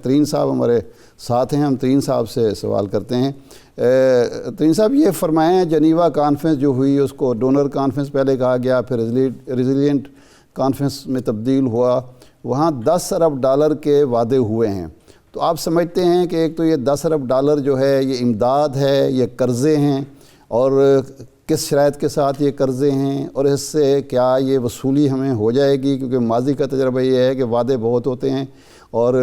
ترین صاحب ہمارے ساتھ ہیں، ہم ترین صاحب سے سوال کرتے ہیں۔ ترین صاحب یہ فرمائیں، جنیوا کانفرنس جو ہوئی اس کو ڈونر کانفرنس پہلے کہا گیا، پھر ریزیلینٹ کانفرنس میں تبدیل ہوا، وہاں $10 ارب کے وعدے ہوئے ہیں۔ تو آپ سمجھتے ہیں کہ ایک تو یہ $10 ارب جو ہے یہ امداد ہے، یہ قرضے ہیں، اور کس شرائط کے ساتھ یہ قرضے ہیں، اور اس سے کیا یہ وصولی ہمیں ہو جائے گی؟ کیونکہ ماضی کا تجربہ یہ ہے کہ وعدے بہت ہوتے ہیں اور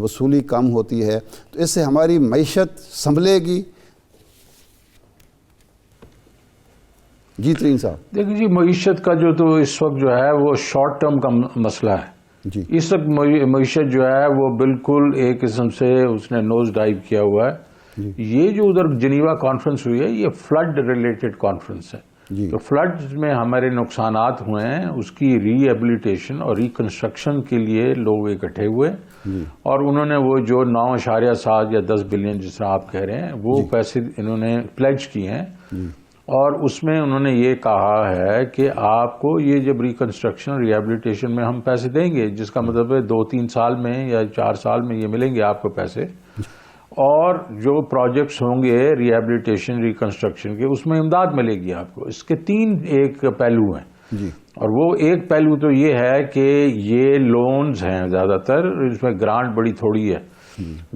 وصولی کم ہوتی ہے، تو اس سے ہماری معیشت سنبھلے گی؟ جی ترین صاحب۔ دیکھیں جی، معیشت کا جو تو اس وقت جو ہے وہ شارٹ ٹرم کا مسئلہ ہے جی، اس وقت معیشت جو ہے وہ بالکل ایک قسم سے اس نے نوز ڈائیو کیا ہوا ہے۔ یہ جو ادھر جنیوا کانفرنس ہوئی ہے یہ فلڈ ریلیٹڈ کانفرنس ہے، جی، تو فلڈ میں ہمارے نقصانات ہوئے ہیں، اس کی ری ایبلیٹیشن اور ریکنسٹرکشن کے لیے لوگ اکٹھے ہوئے، اور انہوں نے وہ جو 9.7 یا 10 بلین جس طرح آپ کہہ رہے ہیں وہ پیسے انہوں نے پلیج کیے ہیں، اور اس میں انہوں نے یہ کہا ہے کہ آپ کو یہ جب ریکنسٹرکشن ری ایبلیٹیشن میں ہم پیسے دیں گے، جس کا مطلب ہے 2-3 سال میں یا 4 سال میں یہ ملیں گے آپ کو پیسے، اور جو پروجیکٹس ہوں گے ری ایبلیٹیشن ریکنسٹرکشن کے اس میں امداد ملے گی آپ کو۔ اس کے 3 ایک پہلو ہیں، اور وہ ایک پہلو تو یہ ہے کہ یہ لونز ہیں زیادہ تر، اس میں گرانٹ بڑی تھوڑی ہے۔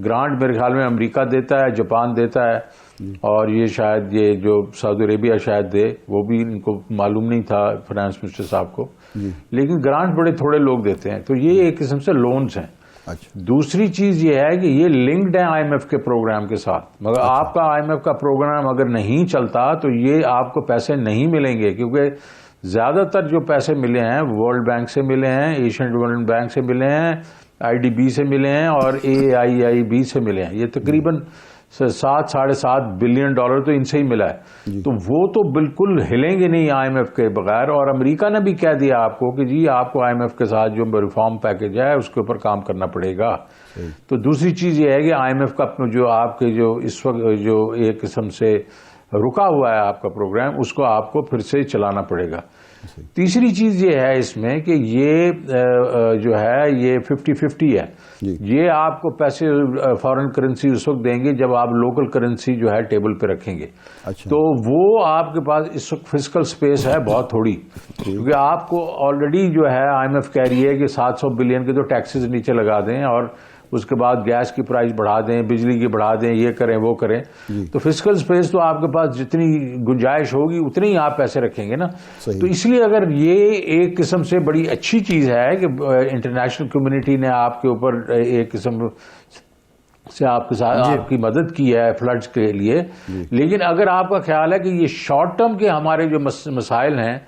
گرانٹ میرے خیال میں امریکہ دیتا ہے، جاپان دیتا ہے، اور یہ شاید یہ جو سعودی عربیہ شاید دے، وہ بھی ان کو معلوم نہیں تھا فائنانس منسٹر صاحب کو، لیکن گرانٹ بڑے تھوڑے لوگ دیتے ہیں، تو یہ ایک قسم سے لونز ہیں۔ دوسری چیز یہ ہے کہ یہ لنکڈ ہے آئی ایم ایف کے پروگرام کے ساتھ، مگر آپ کا آئی ایم ایف کا پروگرام اگر نہیں چلتا تو یہ آپ کو پیسے نہیں ملیں گے، کیونکہ زیادہ تر جو پیسے ملے ہیں ورلڈ بینک سے ملے ہیں، ایشین ڈیولپمنٹ بینک سے ملے ہیں، IDB سے ملے ہیں، اور AIIB سے ملے ہیں۔ یہ تقریباً $7.5 بلین تو ان سے ہی ملا ہے، تو وہ تو بالکل ہلیں گے نہیں آئی ایم ایف کے بغیر، اور امریکہ نے بھی کہہ دیا آپ کو کہ جی آپ کو آئی ایم ایف کے ساتھ جو ریفارم پیکج ہے اس کے اوپر کام کرنا پڑے گا۔ تو دوسری چیز یہ ہے کہ آئی ایم ایف کا جو آپ کے جو اس وقت جو ایک قسم سے رکا ہوا ہے آپ کا پروگرام، اس کو آپ کو پھر سے چلانا پڑے گا۔ تیسری چیز یہ ہے اس میں کہ یہ جو ہے یہ 50-50 ہے، یہ آپ کو پیسے فارن کرنسی اس وقت دیں گے جب آپ لوکل کرنسی جو ہے ٹیبل پہ رکھیں گے، تو وہ آپ کے پاس اس وقت فزیکل سپیس ہے بہت تھوڑی، کیونکہ آپ کو آلریڈی جو ہے آئی ایم ایف کہہ رہی ہے کہ 700 بلین کے تو ٹیکسز نیچے لگا دیں، اور اس کے بعد گیس کی پرائز بڑھا دیں، بجلی کی بڑھا دیں، یہ کریں وہ کریں، تو فزیکل سپیس تو آپ کے پاس جتنی گنجائش ہوگی اتنی ہی آپ پیسے رکھیں گے نا۔ تو اس لیے اگر یہ ایک قسم سے بڑی اچھی چیز ہے کہ انٹرنیشنل کمیونٹی نے آپ کے اوپر ایک قسم سے آپ کے ساتھ آپ کی مدد کی ہے فلڈز کے لیے، لیکن اگر آپ کا خیال ہے کہ یہ شارٹ ٹرم کے ہمارے جو مسائل ہیں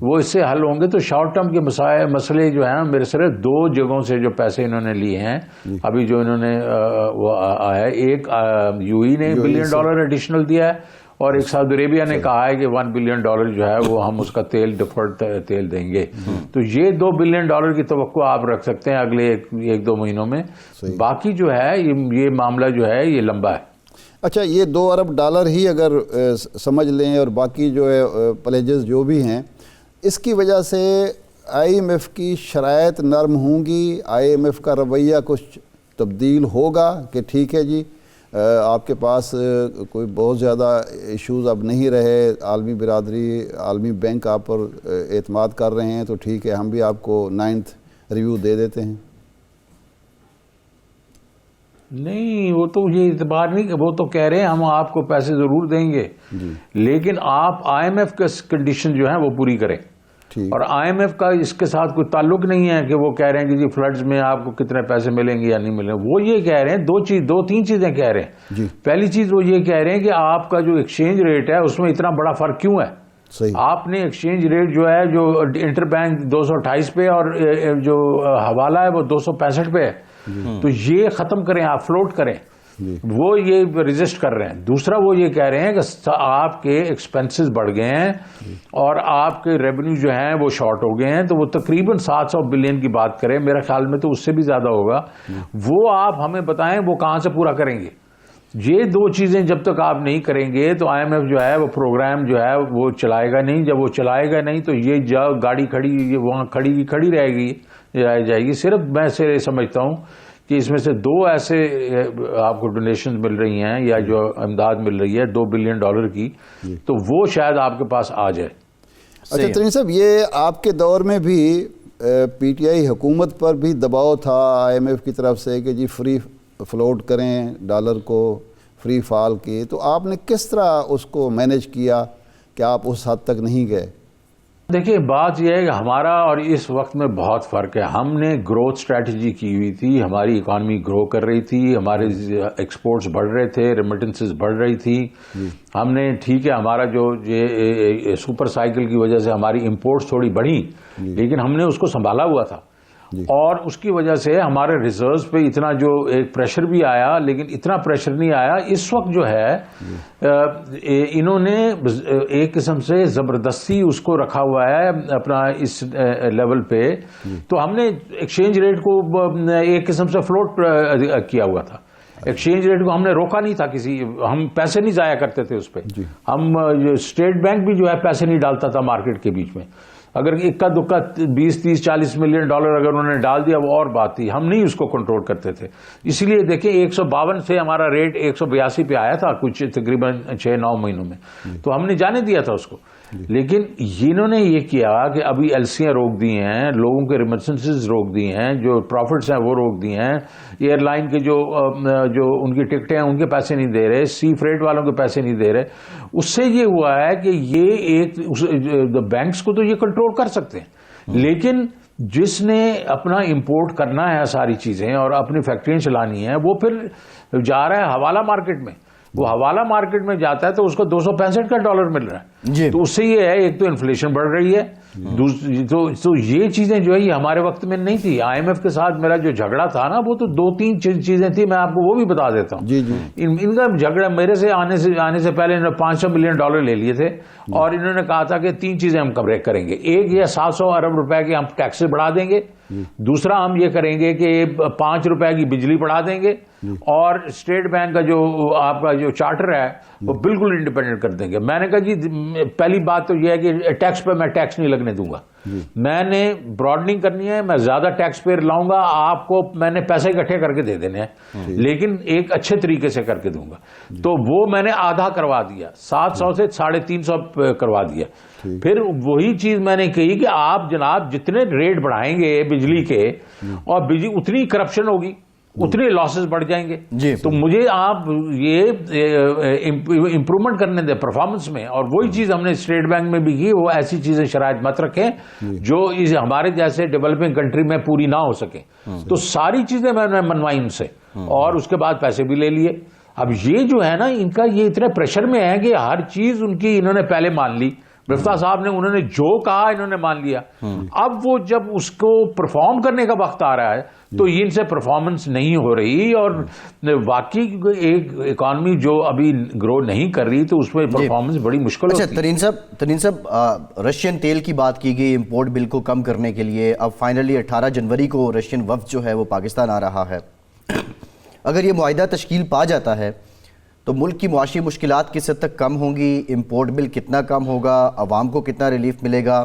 وہ اس سے حل ہوں گے، تو شارٹ ٹرم کے مسئلے جو ہیں میرے صرف 2 جگہوں سے جو پیسے انہوں نے لیے ہیں ابھی جو انہوں نے وہ آیا ہے، ایک UAE نے $1 بلین ایڈیشنل دیا ہے، اور ایک سعودی عربیہ نے کہا ہے کہ $1 بلین جو ہے وہ ہم اس کا تیل ڈیفرڈ تیل دیں گے، تو یہ $2 بلین کی توقع آپ رکھ سکتے ہیں اگلے 1-2 مہینوں میں۔ باقی جو ہے یہ معاملہ جو ہے یہ لمبا ہے۔ اچھا، یہ $2 ارب ہی اگر سمجھ لیں، اور باقی جو ہے پلیجز جو بھی ہیں، اس کی وجہ سے آئی ایم ایف کی شرائط نرم ہوں گی، آئی ایم ایف کا رویہ کچھ تبدیل ہوگا کہ ٹھیک ہے جی آپ کے پاس کوئی بہت زیادہ ایشوز اب نہیں رہے، عالمی برادری، عالمی بینک آپ پر اعتماد کر رہے ہیں، تو ٹھیک ہے ہم بھی آپ کو 9th ریویو دے دیتے ہیں؟ نہیں، وہ تو یہ اعتبار نہیں، وہ تو کہہ رہے ہیں ہم آپ کو پیسے ضرور دیں گے، لیکن آپ آئی ایم ایف کے کنڈیشن جو ہیں وہ پوری کریں، اور آئی ایم ایف کا اس کے ساتھ کوئی تعلق نہیں ہے کہ وہ کہہ رہے ہیں کہ جی فلڈز میں آپ کو کتنے پیسے ملیں گے یا نہیں ملیں گے۔ وہ یہ کہہ رہے ہیں 2-3 چیزیں کہہ رہے ہیں۔ پہلی چیز وہ یہ کہہ رہے ہیں کہ آپ کا جو ایکسچینج ریٹ ہے اس میں اتنا بڑا فرق کیوں ہے؟ آپ نے ایکسچینج ریٹ جو ہے جو انٹر بینک 228 پہ اور جو حوالہ ہے وہ 265 پہ ہے، تو یہ ختم کریں، آپ فلوٹ کریں، وہ یہ ریزسٹ کر رہے ہیں۔ دوسرا وہ یہ کہہ رہے ہیں کہ آپ کے ایکسپنسز بڑھ گئے ہیں اور آپ کے ریونیو جو ہیں وہ شارٹ ہو گئے ہیں، تو وہ تقریباً 700 بلین کی بات کریں، میرے خیال میں تو اس سے بھی زیادہ ہوگا، وہ آپ ہمیں بتائیں وہ کہاں سے پورا کریں گے۔ یہ 2 چیزیں جب تک آپ نہیں کریں گے تو آئی ایم ایف جو ہے وہ پروگرام جو ہے وہ چلائے گا نہیں، جب وہ چلائے گا نہیں تو یہ گاڑی کھڑی وہاں کھڑی رہے گی جائے گی۔ صرف میں سے سمجھتا ہوں کہ اس میں سے 2 ایسے آپ کو ڈونیشن مل رہی ہیں یا جو امداد مل رہی ہے $2 بلین کی، تو وہ شاید آپ کے پاس آ جائے۔ اچھا ترین صاحب، یہ آپ کے دور میں بھی پی ٹی آئی حکومت پر بھی دباؤ تھا IMF کی طرف سے کہ جی فری فلوٹ کریں ڈالر کو، فری فال کی، تو آپ نے کس طرح اس کو مینیج کیا کہ آپ اس حد تک نہیں گئے؟ دیکھیے بات یہ ہے کہ ہمارا اور اس وقت میں بہت فرق ہے۔ ہم نے گروتھ اسٹریٹجی کی ہوئی تھی، ہماری اکانومی گرو کر رہی تھی، ہمارے ایکسپورٹس بڑھ رہے تھے، ریمیٹنسز بڑھ رہی تھی۔ ہم نے ٹھیک ہے ہمارا جو یہ سپر سائیکل کی وجہ سے ہماری امپورٹس تھوڑی بڑھی، لیکن ہم نے اس کو سنبھالا ہوا تھا، اور اس کی وجہ سے ہمارے ریزروز پہ اتنا جو ایک پریشر بھی آیا، لیکن اتنا پریشر نہیں آیا۔ اس وقت جو ہے انہوں نے ایک قسم سے زبردستی اس کو رکھا ہوا ہے اپنا اس لیول پہ، تو ہم نے ایکسچینج ریٹ کو ایک قسم سے فلوٹ کیا ہوا تھا۔ ایکسچینج ریٹ کو ہم نے روکا نہیں تھا، ہم پیسے نہیں ضائع کرتے تھے اس پہ۔ ہم اسٹیٹ بینک بھی جو ہے پیسے نہیں ڈالتا تھا مارکیٹ کے بیچ میں، اگر اکا دکا 20 30 40 ملین ڈالر اگر انہوں نے ڈال دیا وہ اور بات تھی، ہم نہیں اس کو کنٹرول کرتے تھے۔ اس لیے دیکھیں 152 سے ہمارا ریٹ 182 پہ آیا تھا کچھ تقریباً 6-9 مہینوں میں، تو ہم نے جانے دیا تھا اس کو۔ لیکن انہوں نے یہ کیا کہ ابھی ایلسیاں روک دی ہیں، لوگوں کے ریمیٹنسز روک دی ہیں، جو پروفٹس ہیں وہ روک دی ہیں، ایئر لائن کے جو ان کی ٹکٹیں ہیں ان کے پیسے نہیں دے رہے، سی فریٹ والوں کے پیسے نہیں دے رہے۔ اس سے یہ ہوا ہے کہ یہ ایک بینکس کو تو یہ کنٹرول کر سکتے ہیں، لیکن جس نے اپنا امپورٹ کرنا ہے ساری چیزیں اور اپنی فیکٹریاں چلانی ہیں، وہ پھر جا رہا ہے حوالہ مارکیٹ میں۔ وہ حوالہ مارکیٹ میں جاتا ہے تو اس کو $265 مل رہا ہے، تو اس سے یہ ہے ایک تو انفلیشن بڑھ رہی ہے، تو یہ چیزیں جو ہے یہ ہمارے وقت میں نہیں تھی۔ IMF کے ساتھ میرا جو جھگڑا تھا نا، وہ تو 2-3 چیزیں تھی، میں آپ کو وہ بھی بتا دیتا ہوں۔ ان کا جھگڑا میرے سے آنے سے پہلے انہوں نے $500 ملین لے لیے تھے، اور انہوں نے کہا تھا کہ 3 چیزیں ہم کور کریں گے۔ ایک یہ 700 ارب روپے کے ہم ٹیکس بڑھا دیں گے، دوسرا ہم یہ کریں گے کہ $5 کی بجلی بڑھا دیں گے، اور اسٹیٹ بینک کا جو آپ کا جو چارٹر ہے وہ بالکل انڈیپینڈنٹ کر دیں گے۔ میں نے کہا جی پہلی بات تو یہ ہے کہ ٹیکس پہ میں ٹیکس نہیں لگنے دوں گا، میں نے براڈنگ کرنی ہے، میں زیادہ ٹیکس پیئر لاؤں گا، آپ کو میں نے پیسے اکٹھے کر کے دے دینے ہیں، لیکن ایک اچھے طریقے سے کر کے دوں گا۔ تو وہ میں نے آدھا کروا دیا، 700 سے 350 کروا دیا۔ پھر وہی چیز میں نے کہی کہ آپ جناب جتنے ریٹ بڑھائیں گے بجلی کے، اور بجلی اتنی کرپشن ہوگی، اتنے لاسز بڑھ جائیں گے، تو مجھے آپ یہ امپرومنٹ کرنے دیں پرفارمنس میں۔ اور وہی چیز ہم نے اسٹیٹ بینک میں بھی کی، وہ ایسی چیزیں شرائط مت رکھیں جو ہمارے جیسے ڈیولپنگ کنٹری میں پوری نہ ہو سکیں۔ تو ساری چیزیں میں نے منوائی ان سے، اور اس کے بعد پیسے بھی لے لیے۔ اب یہ جو ہے نا ان کا یہ اتنے پریشر میں ہے کہ ہر چیز ان کی انہوں نے پہلے مان لی، مفتاح صاحب نے انہوں نے جو کہا انہوں نے مان لیا۔ اب وہ جب اس کو پرفارم کرنے کا وقت آ رہا ہے تو ان سے پرفارمنس نہیں ہو رہی، اور واقعی ایک اکانومی جو ابھی گرو نہیں کر رہی تو اس میں پرفارمنس بڑی مشکل ہوتی ہے۔ اچھا ترین صاحب، رشین تیل کی بات کی گئی امپورٹ بل کو کم کرنے کے لیے، اب فائنلی 18 جنوری کو رشین وفد جو ہے وہ پاکستان آ رہا ہے۔ اگر یہ معاہدہ تشکیل پا جاتا ہے تو ملک کی معاشی مشکلات کس حد تک کم ہوں گی؟ امپورٹ بل کتنا کم ہوگا؟ عوام کو کتنا ریلیف ملے گا؟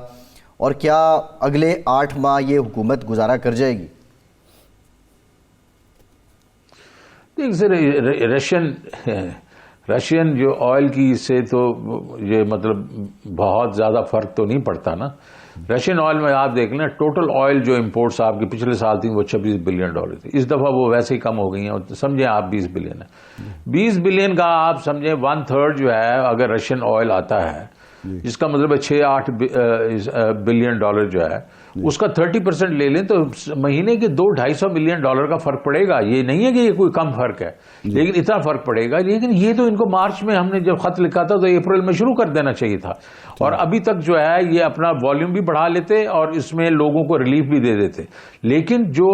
اور کیا اگلے 8 ماہ یہ حکومت گزارا کر جائے گی؟ دیکھ سر، رشین جو آئل کی سے تو یہ مطلب بہت زیادہ فرق تو نہیں پڑتا نا۔ رشین آئل میں آپ دیکھ لیں ٹوٹل آئل جو امپورٹس آپ کی پچھلے سال تھی وہ $26 بلین تھی، اس دفعہ وہ ویسے ہی کم ہو گئی ہیں، سمجھیں آپ 20 بلین ہے۔ 20 بلین کا آپ سمجھیں 1/3 جو ہے اگر رشین آئل آتا ہے، جس کا مطلب ہے $6-8 بلین جو ہے، اس کا 30% لے لیں تو مہینے کے $200-250 ملین کا فرق پڑے گا۔ یہ نہیں ہے کہ یہ کوئی کم فرق ہے، لیکن اتنا فرق پڑے گا۔ لیکن یہ تو ان کو مارچ میں ہم نے جب خط لکھا تھا تو اپریل میں شروع کر دینا چاہیے تھا، اور ابھی تک جو ہے یہ اپنا والیوم بھی بڑھا لیتے اور اس میں لوگوں کو ریلیف بھی دے دیتے۔ لیکن جو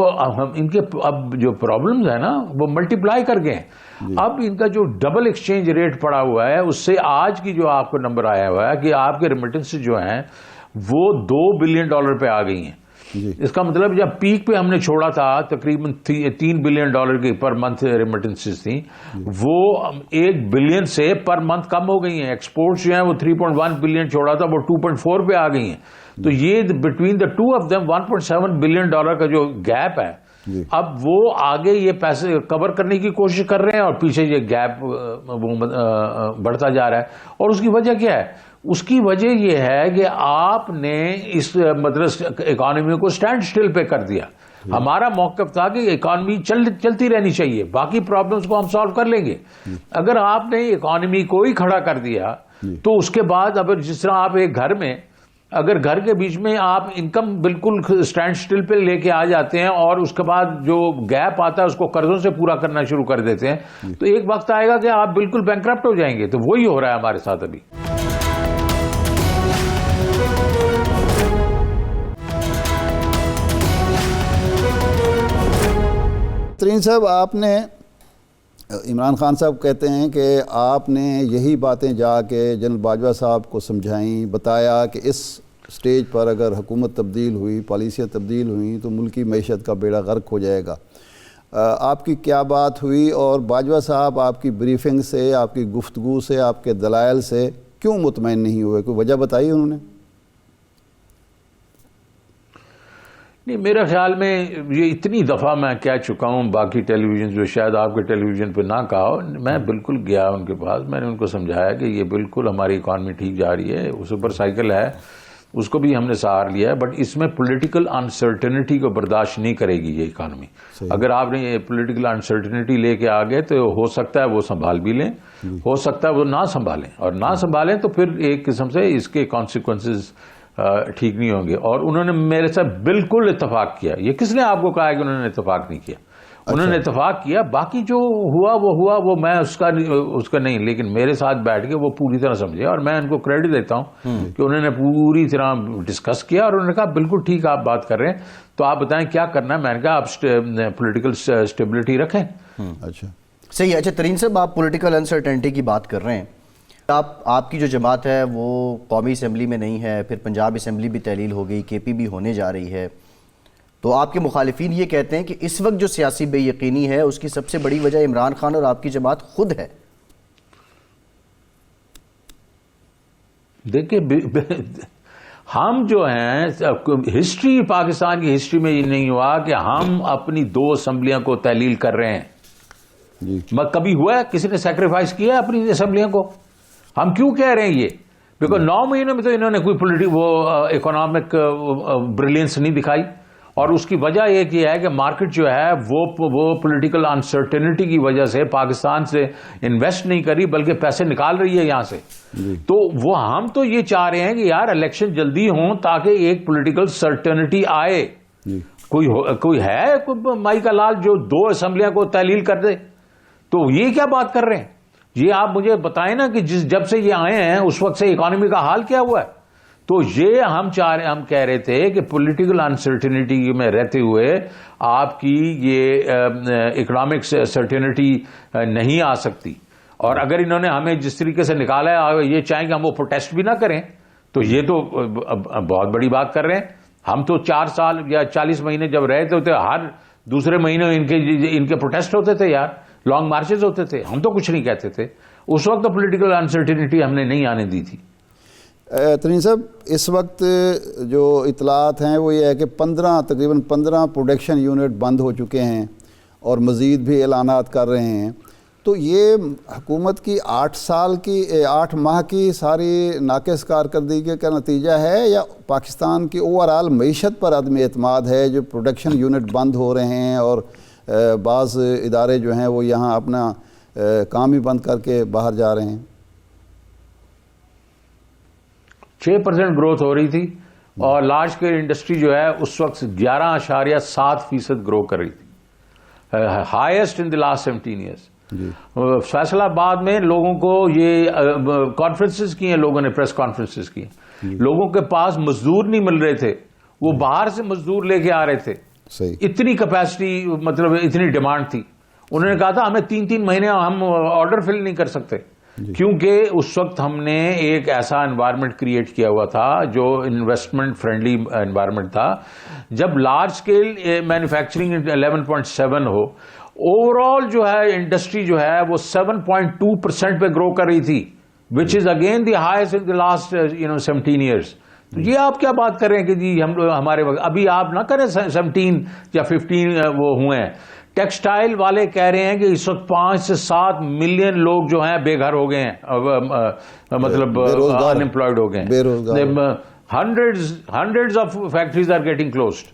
ان کے اب جو پرابلمز ہیں نا وہ ملٹیپلائی کر گئے ہیں۔ اب ان کا جو ڈبل ایکسچینج ریٹ پڑا ہوا ہے، اس سے آج کی جو آپ کو نمبر آیا ہوا ہے کہ آپ کے ریمیٹنس جو ہیں وہ $2 بلین پہ آ گئی ہیں۔ اس کا مطلب جب پیک پہ ہم نے چھوڑا تھا تقریباً $3 بلین کی پر منتھ ریمیٹنسز تھیں، وہ $1 بلین سے پر منتھ کم ہو گئی ہیں۔ ایکسپورٹس جو ہیں وہ 3.1 بلین چھوڑا تھا، وہ 2.4 پہ آ گئی ہیں۔ تو یہ between the two of them $1.7 billion کا جو گیپ ہے اب وہ آگے یہ پیسے کور کرنے کی کوشش کر رہے ہیں اور پیچھے یہ گیپ بڑھتا جا رہا ہے. اور اس کی وجہ کیا ہے؟ اس کی وجہ یہ ہے کہ آپ نے اس مطلب اکانومی کو سٹینڈ سٹل پہ کر دیا. ہمارا موقف تھا کہ اکانومی چلتی رہنی چاہیے, باقی پرابلمز کو ہم سالو کر لیں گے. اگر آپ نے اکانومی کو ہی کھڑا کر دیا تو اس کے بعد اب جس طرح آپ ایک گھر میں اگر گھر کے بیچ میں آپ انکم بالکل سٹینڈ سٹل پہ لے کے آ جاتے ہیں اور اس کے بعد جو گیپ آتا ہے اس کو قرضوں سے پورا کرنا شروع کر دیتے ہیں تو ایک وقت آئے گا کہ آپ بالکل بینکرپٹ ہو جائیں گے. تو وہی ہو رہا ہے ہمارے ساتھ ابھی. ترین صاحب, آپ نے عمران خان صاحب کہتے ہیں کہ آپ نے یہی باتیں جا کے جنرل باجوہ صاحب کو سمجھائیں, بتایا کہ اس سٹیج پر اگر حکومت تبدیل ہوئی, پالیسیاں تبدیل ہوئیں تو ملکی معیشت کا بیڑا غرق ہو جائے گا. آپ کی کیا بات ہوئی اور باجوہ صاحب آپ کی بریفنگ سے, آپ کی گفتگو سے, آپ کے دلائل سے کیوں مطمئن نہیں ہوئے؟ کوئی وجہ بتائی انہوں نے؟ نہیں, میرے خیال میں یہ اتنی دفعہ میں کہہ چکا ہوں, باقی ٹیلی ویژن جو شاید آپ کے ٹیلی ویژن پہ نہ کہا ہو, میں بالکل گیا ان کے پاس, میں نے ان کو سمجھایا کہ یہ بالکل ہماری اکانومی ٹھیک جا رہی ہے, سپر سائیکل ہے, اس کو بھی ہم نے سہار لیا ہے, بٹ اس میں پولیٹیکل انسرٹنٹی کو برداشت نہیں کرے گی یہ اکانومی. اگر آپ نے یہ پولیٹیکل انسرٹنٹی لے کے آگے تو ہو سکتا ہے وہ سنبھال بھی لیں, ہو سکتا ہے وہ نہ سنبھالیں, اور نہ سنبھالیں تو پھر ایک قسم سے اس کے کانسیکوینسز ٹھیک نہیں ہوں گے. اور انہوں نے میرے ساتھ بالکل اتفاق کیا. یہ کس نے آپ کو کہا ہے کہ انہوں نے اتفاق نہیں کیا؟ انہوں نے اتفاق کیا, باقی جو ہوا وہ میں اس کا نہیں, لیکن میرے ساتھ بیٹھ کے وہ پوری طرح سمجھے, اور میں ان کو کریڈٹ دیتا ہوں کہ انہوں نے پوری طرح ڈسکس کیا, اور انہوں نے کہا بالکل ٹھیک آپ بات کر رہے ہیں, تو آپ بتائیں کیا کرنا ہے. میں نے کہا آپ پولیٹیکل اسٹیبلٹی رکھیں. اچھا صحیح. اچھا ترین صاحب, آپ پولیٹیکل انسرٹنٹی کی بات کر رہے ہیں, آپ کی جو جماعت ہے وہ قومی اسمبلی میں نہیں ہے, پھر پنجاب اسمبلی بھی تحلیل ہو گئی, کے پی بھی ہونے جا رہی ہے, تو آپ کے مخالفین یہ کہتے ہیں کہ اس وقت جو سیاسی بے یقینی ہے اس کی سب سے بڑی وجہ عمران خان اور آپ کی جماعت خود ہے. دیکھیں, ہم جو ہیں, ہسٹری پاکستان کی ہسٹری میں یہ نہیں ہوا کہ ہم اپنی 2 اسمبلیاں کو تحلیل کر رہے ہیں. کبھی ہوا ہے کسی نے سیکریفائس کیا ہے اپنی اسمبلیوں کو؟ ہم کیوں کہہ رہے ہیں یہ؟ بیکاز 9 مہینوں میں تو انہوں نے کوئی وہ اکنامک بریلینس نہیں دکھائی, اور اس کی وجہ ایک یہ ہے کہ مارکیٹ جو ہے وہ پولیٹیکل انسرٹنٹی کی وجہ سے پاکستان سے انویسٹ نہیں کری بلکہ پیسے نکال رہی ہے یہاں سے. تو وہ ہم تو یہ چاہ رہے ہیں کہ یار الیکشن جلدی ہوں تاکہ ایک پولیٹیکل سرٹنٹی آئے. کوئی ہے مائی کا لال جو 2 اسمبلیاں کو تحلیل کر دے؟ تو یہ کیا بات کر رہے ہیں؟ یہ آپ مجھے بتائیں نا کہ جب سے یہ آئے ہیں اس وقت سے اکانومی کا حال کیا ہوا ہے. تو یہ ہم کہہ رہے تھے کہ پولیٹیکل انسرٹنٹی میں رہتے ہوئے آپ کی یہ اکنامک سرٹنٹی نہیں آ سکتی. اور اگر انہوں نے ہمیں جس طریقے سے نکالا ہے, یہ چاہیں کہ ہم وہ پروٹیسٹ بھی نہ کریں, تو یہ تو بہت بڑی بات کر رہے ہیں. ہم تو 4 سال یا 40 مہینے جب رہے تھے, ہر دوسرے مہینے ان کے پروٹیسٹ ہوتے تھے یار, لانگ مارچز ہوتے تھے, ہم تو کچھ نہیں کہتے تھے. اس وقت تو پولیٹیکل انسرٹنٹی ہم نے نہیں آنے دی تھی. ترین صاحب, اس وقت جو اطلاعات ہیں وہ یہ ہے کہ تقریباً 15 پروڈکشن یونٹ بند ہو چکے ہیں اور مزید بھی اعلانات کر رہے ہیں. تو یہ حکومت کی 8 ماہ کی ساری ناقص کارکردگی کا نتیجہ ہے, یا پاکستان کی اوورآل معیشت پر عدم اعتماد ہے جو پروڈکشن یونٹ بند ہو رہے ہیں اور بعض ادارے جو ہیں وہ یہاں اپنا کام ہی بند کر کے باہر جا رہے ہیں؟ 6% گروتھ ہو رہی تھی, اور لارج اسکیل انڈسٹری جو ہے اس وقت 11.7% گرو کر رہی تھی, highest in the last 17 years. Faisal آباد میں لوگوں کو یہ کانفرنسز کی ہیں, لوگوں نے پریس کانفرنسز کی ہیں, لوگوں کے پاس مزدور نہیں مل رہے تھے, وہ باہر سے مزدور لے کے آ رہے تھے. اتنی کیپیسٹی, مطلب اتنی ڈیمانڈ تھی. انہوں نے کہا تھا ہمیں 3 مہینے ہم آرڈر فل نہیں کر سکتے, کیونکہ اس وقت ہم نے ایک ایسا انوائرمنٹ کریٹ کیا ہوا تھا جو انویسٹمنٹ فرینڈلی انوائرمنٹ تھا. جب لارج اسکیل مینوفیکچرنگ 11.7 ہو, اوور آل جو ہے انڈسٹری جو ہے وہ 7.2% پہ گرو کر رہی تھی, which is again the highest in the last 17 years. تو یہ آپ کیا بات کر رہے ہیں کہ جی ہم لوگ ہمارے وقت، ابھی آپ نہ کریں 17 یا 15 وہ ہوئے ہیں. ٹیکسٹائل والے کہہ رہے ہیں کہ اس وقت 5 سے 7 ملین لوگ جو ہیں بے گھر ہو گئے ہیں، مطلب ان امپلائڈ ہو گئے ہیں. بے روزگار. Hundreds of factories are getting closed.